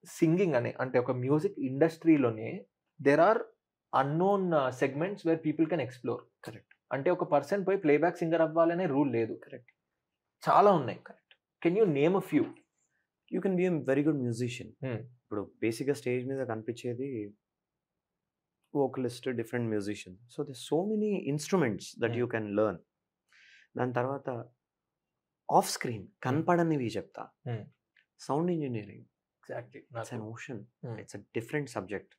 Singing అంటే ఒక music ఇండస్ట్రీలోనే there are unknown segments where people can explore. Correct. అంటే ఒక పర్సన్ పోయి ప్లేబ్యాక్ సింగర్ అవ్వాలనే రూల్ లేదు. కరెక్ట్. చాలా ఉన్నాయి. Correct. Can you name a few? You can be a very good musician. ఇప్పుడు బేసిక్గా స్టేజ్ మీద కనిపించేది vocalist, different musician. So they so many instruments that you can learn. దాని తర్వాత ఆఫ్ స్క్రీన్ కనపడనివి చెప్తా. Sound engineering exactly, it's an ocean. It's a different subject.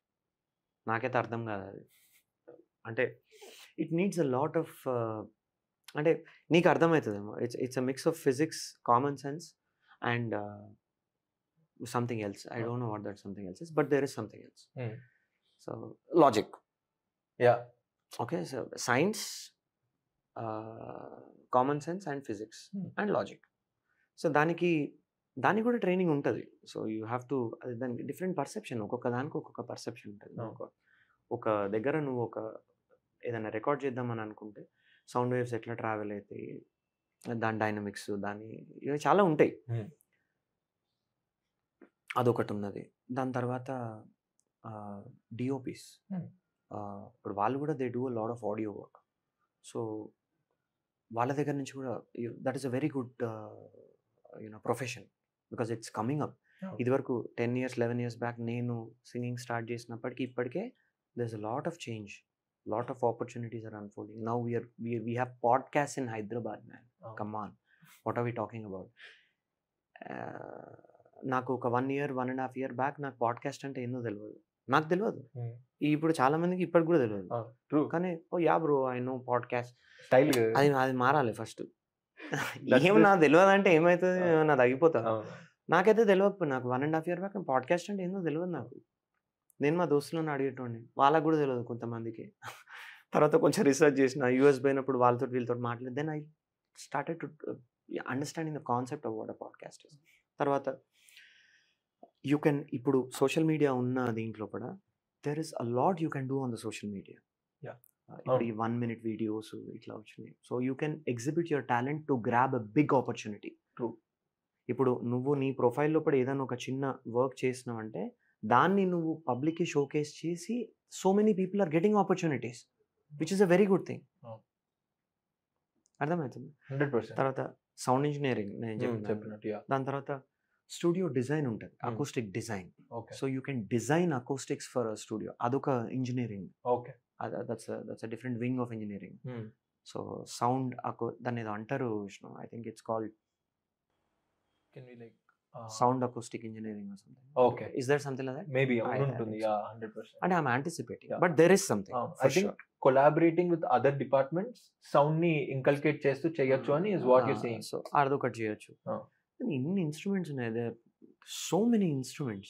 నాకైతే అర్థం కాదు అది. అంటే it needs a lot of, అంటే నీకు అర్థమవుతుందేమో. It's a mix of physics, common sense and something else. I don't know what that something else is, but there is something else. So logic. Yeah. Okay. So science, common sense and physics and logic. So దానికి కూడా training ఉంటుంది. So you have to, దానికి different perception, ఒక్కొక్క దానికి ఒక్కొక్క perception ఉంటుంది. ఒక దగ్గర నువ్వు ఏదైనా రికార్డ్ చేద్దామని అనుకుంటే సౌండ్ వేవ్స్ ఎట్లా ట్రావెల్ అవుతాయి, దాని డైనమిక్స్, ఇవి చాలా ఉంటాయి. అదొకటి ఉన్నది. దాని తర్వాత డిఓపీస్. ఇప్పుడు వాళ్ళు కూడా they do a lot of audio work. So వాళ్ళ దగ్గర నుంచి కూడా that is a very good profession because it's coming up. ఇదివరకు 10 years 11 years బ్యాక్ నేను సింగింగ్ స్టార్ట్ చేసినప్పటికీ ఇప్పటికే there's a lot of change, lot of opportunities are unfolding. Now we have podcasts in Hyderabad, man. Come on, what are we talking about? నాకు ఒక 1 year 1.5 year back నాకు podcast అంటే ఏందో తెలియదు. నాకు తెలియదు. ఇప్పుడు చాలా మందికి ఇప్పటికి కూడా తెలియదు. కానీ oh yeah bro, I know podcast style. అది మారాలి ఫస్ట్. ఏమో నాకు తెలియదు అంటే ఏమవుతుంది, నా తగ్గిపోతా. నాకైతే తెలియకపోయి, నాకు 1.5 year బ్యాక్ పాడ్కాస్ట్ అంటే ఏందో తెలియదు నాకు. నేను మా దోస్తులను అడిగేటోడిని, వాళ్ళకు కూడా తెలియదు కొంతమందికి. తర్వాత కొంచెం రీసెర్చ్ చేసిన, యూఎస్ పోయినప్పుడు వీళ్ళతో మాట్లాడి, then I started to understanding the concept of what a podcast is. తర్వాత యూ కెన్, ఇప్పుడు సోషల్ మీడియా ఉన్న దీంట్లో కూడా there is a lot you can do on the social media. ఇప్పుడు ఈ 1 minute వీడియోస్ ఇట్లా వచ్చినాయి. So you can exhibit your talent to grab a big opportunity. ఇప్పుడు నువ్వు నీ ప్రొఫైల్లో కూడా ఏదైనా ఒక చిన్న వర్క్ చేసినావంటే దాన్ని నువ్వు పబ్లిక్కి షోకేస్ చేసి so many people are getting opportunities, which is a very good thing. అర్థమవుతుంది. 100%. తర్వాత సౌండ్ ఇంజనీరింగ్ నేను చెప్పినట్టు. దాని తర్వాత స్టూడియో డిజైన్ ఉంటుంది, acoustic design. So you can design acoustics for a studio. అదొక engineering. Okay. That's a different wing of engineering. So sound దాన్ని ఏదో అంటారు, I think it's called sound acoustic engineering or something. Okay. Is there something like that? Maybe untundi. Yeah, 100%. And I'm anticipating. Yeah. But there is something. I think sure. Collaborating with other departments sound ni inculcate chestu cheyochu ani is what you're saying. So ardo cut cheyochu. Inni instruments unnai, there are so many instruments.